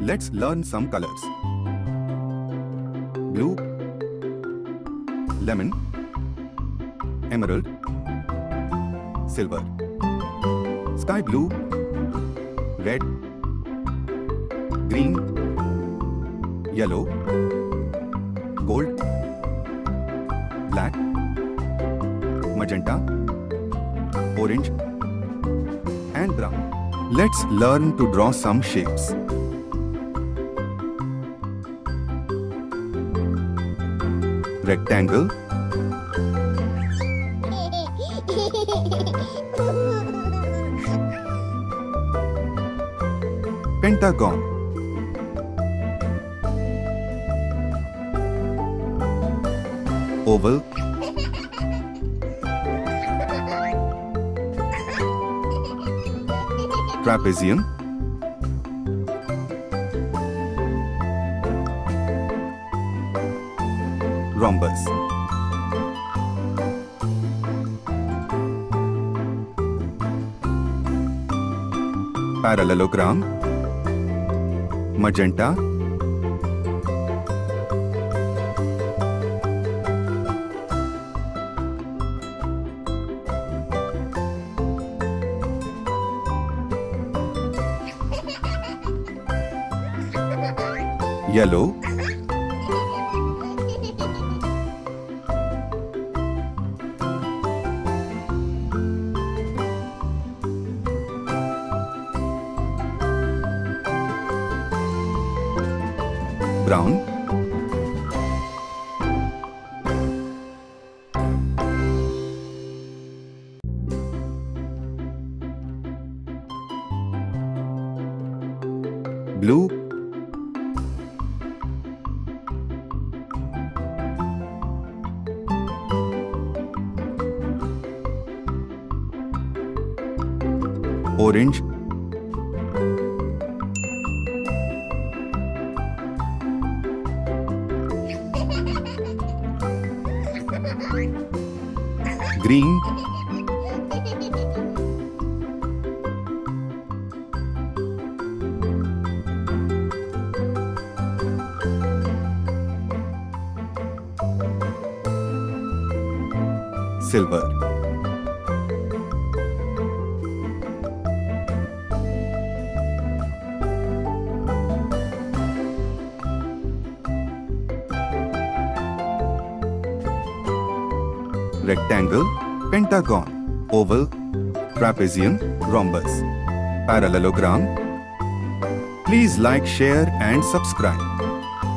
Let's learn some colors. Blue, lemon, emerald, silver. Sky blue, red, green, yellow, gold, black, magenta, orange, and brown. Let's learn to draw some shapes. Rectangle, Pentagon, oval, trapezium, rhombus. Parallelogram, magenta, yellow, brown, blue, orange, green, silver. Rectangle, pentagon, oval, trapezium, rhombus, parallelogram. Please like, share and subscribe.